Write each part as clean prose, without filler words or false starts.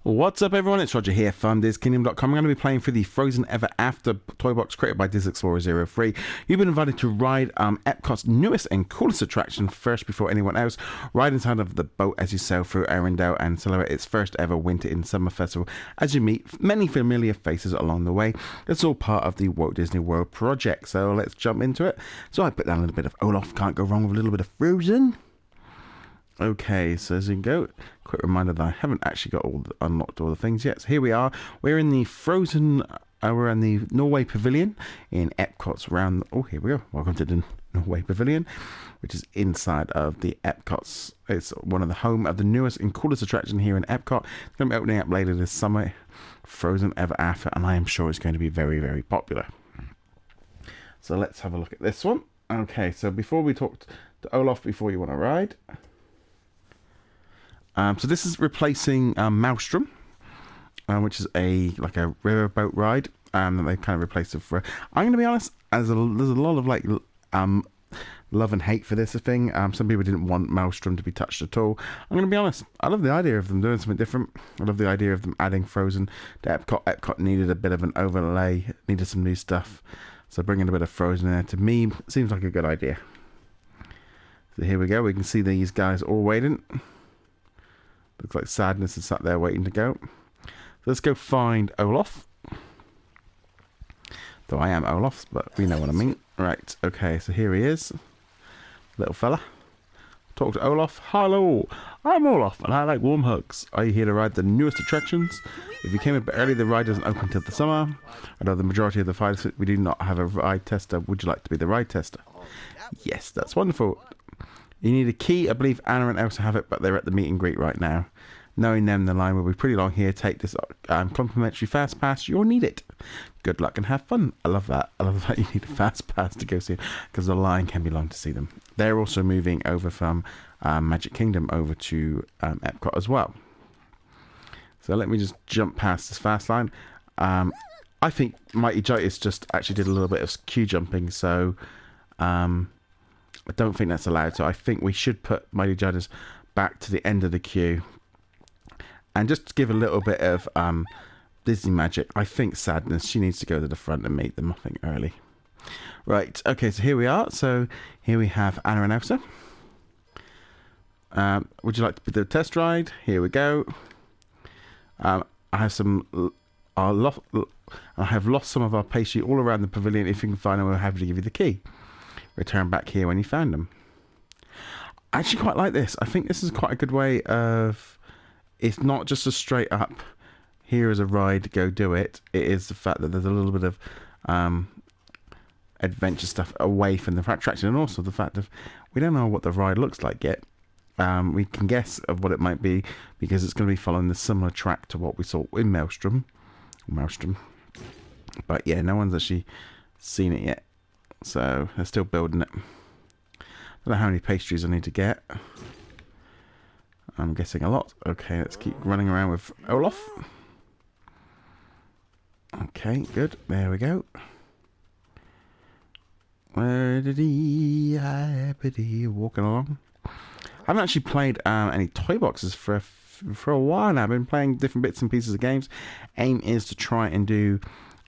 What's up, everyone? It's Roger here from DisKingdom.com. I'm going to be playing through the Frozen Ever After toy box created by DisExplorer03. You've been invited to ride Epcot's newest and coolest attraction first before anyone else. Ride inside of the boat as you sail through Arendelle and celebrate its first ever Winter in Summer Festival as you meet many familiar faces along the way. It's all part of the Walt Disney World project, so let's jump into it. So I put down a little bit of Olaf. Can't go wrong with a little bit of Frozen. Okay, so as you can go, quick reminder that I haven't actually got unlocked all the things yet. So here we are. We're in the Frozen, we're in the Norway Pavilion in Epcot's round. Oh, here we go. Welcome to the Norway Pavilion, which is inside of the Epcot's. It's one of the home of the newest and coolest attraction here in Epcot. It's going to be opening up later this summer, Frozen Ever After, and I am sure it's going to be very, very popular. So let's have a look at this one. Okay, so before we talk to Olaf, before you want to ride. So this is replacing Maelstrom, which is like a riverboat ride that they've kind of replaced it for. I'm going to be honest, there's a lot of like love and hate for this thing. Some people didn't want Maelstrom to be touched at all. I'm going to be honest, I love the idea of them doing something different. I love the idea of them adding Frozen to Epcot. Epcot needed a bit of an overlay, needed some new stuff. So bringing a bit of Frozen in there, to me, seems like a good idea. So here we go. We can see these guys all waiting. Looks like Sadness is sat there waiting to go. So let's go find Olaf. Though I am Olaf, but we know what I mean. Right, okay, so here he is. Little fella. Talk to Olaf. Hello, I'm Olaf and I like warm hugs. Are you here to ride the newest attractions? If you came a bit early, the ride doesn't open until the summer. Although the majority of the fighters, we do not have a ride tester. Would you like to be the ride tester? Yes, that's wonderful. You need a key. I believe Anna and Elsa have it, but they're at the meet and greet right now. Knowing them, the line will be pretty long here. Take this complimentary fast pass. You'll need it. Good luck and have fun. I love that. I love that you need a fast pass to go see them, because the line can be long to see them. They're also moving over from Magic Kingdom over to Epcot as well. So let me just jump past this fast line. I think Mighty Gitis just actually did a little bit of queue jumping, so I don't think that's allowed, so I think we should put Mighty Gitis back to the end of the queue. And just to give a little bit of Disney magic, I think Sadness, she needs to go to the front and meet them, I think, early. Right, okay, so here we are. So here we have Anna and Elsa. Would you like to be the test ride? Here we go. I have lost some of our pastry all around the pavilion. If you can find them, we're happy to give you the key. Return back here when you found them. I actually quite like this. I think this is quite a good way of, it's not just a straight up, here is a ride, go do it. It is the fact that there's a little bit of adventure stuff away from the attraction, and also the fact of we don't know what the ride looks like yet. We can guess of what it might be because it's going to be following the similar track to what we saw in Maelstrom. But yeah, no one's actually seen it yet. So they're still building it. I don't know how many pastries I need to get. I'm guessing a lot. Okay, let's keep running around with Olaf. Okay, good. There we go. Where did he walking along? I haven't actually played any toy boxes for a while now. I've been playing different bits and pieces of games. Aim is to try and do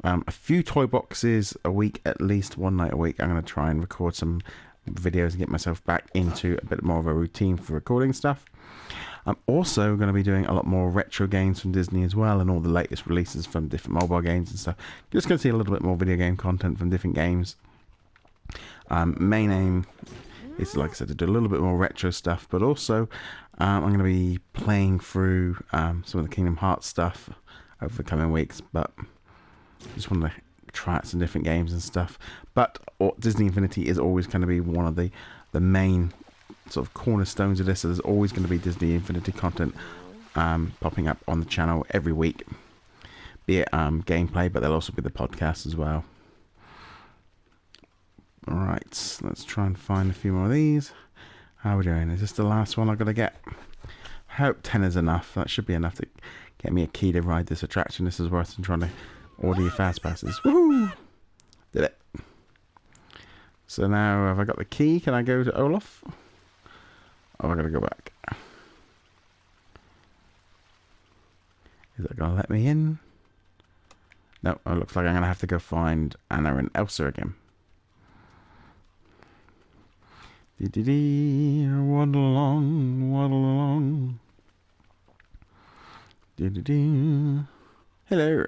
a few toy boxes a week, at least one night a week. I'm going to try and record some videos and get myself back into a bit more of a routine for recording stuff. I'm also going to be doing a lot more retro games from Disney as well, and all the latest releases from different mobile games and stuff. Just going to see a little bit more video game content from different games. Main aim is, like I said, to do a little bit more retro stuff, but also I'm going to be playing through some of the Kingdom Hearts stuff over the coming weeks, but just want to try out some different games and stuff. But Disney Infinity is always going to be one of the main sort of cornerstones of this. So there's always going to be Disney Infinity content popping up on the channel every week, be it gameplay, but there'll also be the podcast as well. Alright, let's try and find a few more of these. How are we doing? Is this the last one I've got to get? I hope 10 is enough. That should be enough to get me a key to ride this attraction. This is worse than trying to order your fast passes. Woohoo! Did it. So now, have I got the key? Can I go to Olaf? Oh, I gotta go back. Is that going to let me in? No, it looks like I'm going to have to go find Anna and Elsa again. Waddle along, waddle along. Hello.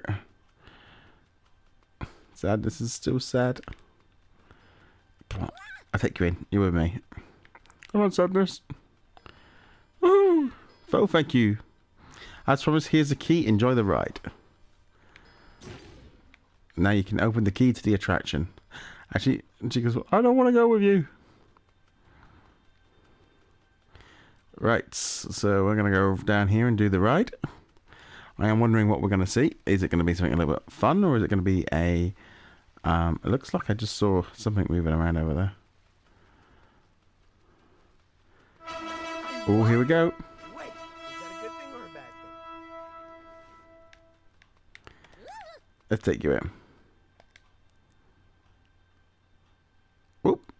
Sadness is still sad. Come on, I'll take you in. You're with me. Come on, Sadness. Woo! Oh, thank you. As promised, here's the key. Enjoy the ride. Now you can open the key to the attraction. Actually, she goes, I don't want to go with you. Right, so we're going to go down here and do the ride. I am wondering what we're going to see. Is it going to be something a little bit fun, or is it going to be a... it looks like I just saw something moving around over there. Oh, here we go. Wait, is that a good thing or a bad thing? Let's take you in. Whoop.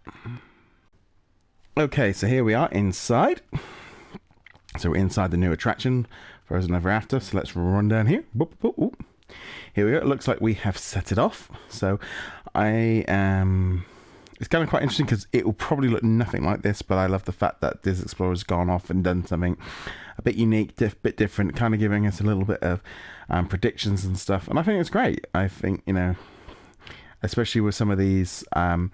Okay, so here we are inside. So we're inside the new attraction, Frozen Ever After. So let's run down here. Boop, boop, boop. Here we go. It looks like we have set it off. So I am... It's kind of quite interesting because it will probably look nothing like this, but I love the fact that this Explorer's gone off and done something a bit unique, bit different, kind of giving us a little bit of predictions and stuff. And I think it's great. I think, you know, especially with some of these, the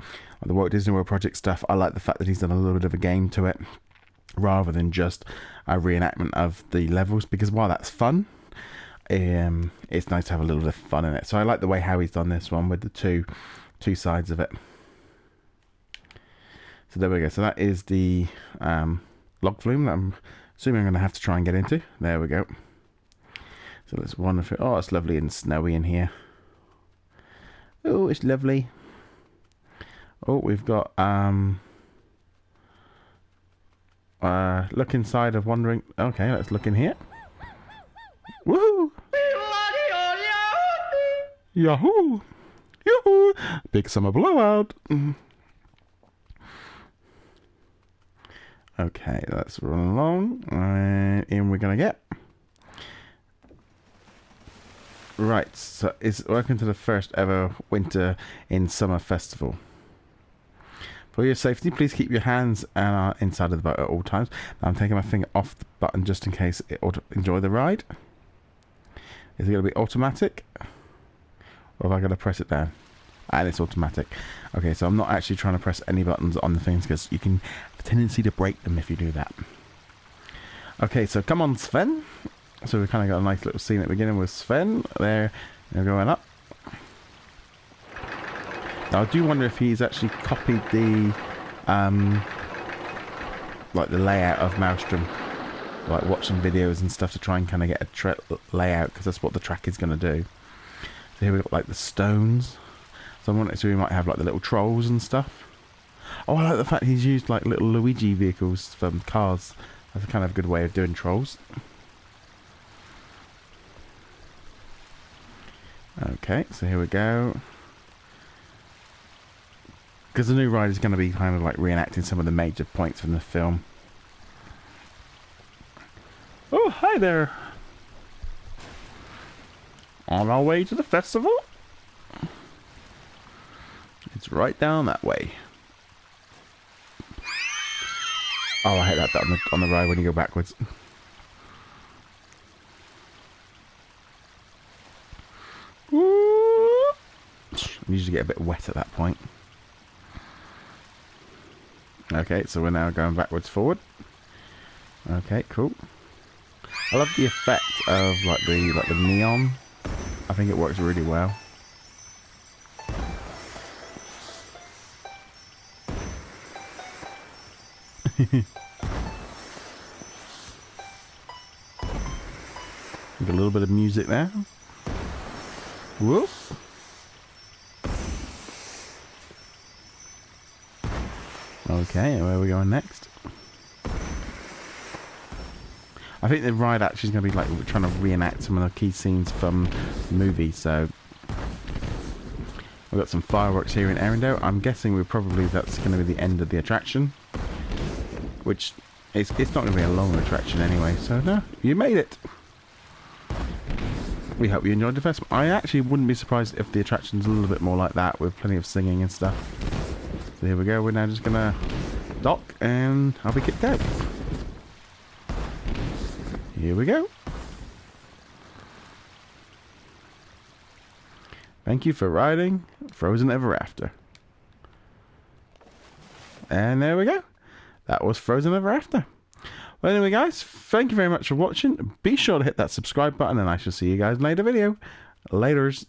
Walt Disney World project stuff, I like the fact that he's done a little bit of a game to it, rather than just a reenactment of the levels, because while that's fun, it's nice to have a little bit of fun in it. So I like the way how he's done this one with the two sides of it. So there we go. So that is the log flume that I'm assuming I'm going to have to try and get into. There we go. So let's wander through. Oh, it's lovely and snowy in here. Oh, it's lovely. Oh, we've got look inside of wandering. Okay, let's look in here. Woohoo! Yahoo! Yahoo! Big summer blowout. Okay, let's run along. In we're gonna get. Right, so it's welcome to the first ever Winter in Summer Festival. For your safety, please keep your hands inside of the boat at all times. Now I'm taking my finger off the button just in case it enjoy the ride. Is it going to be automatic? Or have I got to press it down? And it's automatic. Okay, so I'm not actually trying to press any buttons on the things because you can have a tendency to break them if you do that. Okay, so come on, Sven. So we've kind of got a nice little scene at the beginning with Sven. There, they're going up. Now I do wonder if he's actually copied the like the layout of Maelstrom, like watching videos and stuff to try and kind of get a layout, because that's what the track is going to do. So here we've got like the stones. So I'm wondering, so we might have like the little trolls and stuff. Oh, I like the fact he's used like little Luigi vehicles from cars. That's a kind of good way of doing trolls. Okay, so here we go. Because the new ride is going to be kind of like reenacting some of the major points from the film. Oh, hi there. On our way to the festival. It's right down that way. Oh, I hate that bit on the ride when you go backwards. You usually get a bit wet at that point. Okay, so we're now going backwards forward. Okay, cool. I love the effect of like the neon. I think it works really well. A little bit of music there. Whoop. Okay, where are we going next? I think the ride actually is going to be like trying to reenact some of the key scenes from the movie. So we've got some fireworks here in Arendelle. I'm guessing that's going to be the end of the attraction, which it's not going to be a long attraction anyway. So no, you made it. we hope you enjoyed the festival. I actually wouldn't be surprised if the attraction's a little bit more like that, with plenty of singing and stuff. So here we go. We're now just gonna dock, and I'll be kicked out. Here we go. Thank you for riding Frozen Ever After. And there we go. That was Frozen Ever After. Well, anyway, guys, thank you very much for watching. Be sure to hit that subscribe button, and I shall see you guys in a later video. Laters.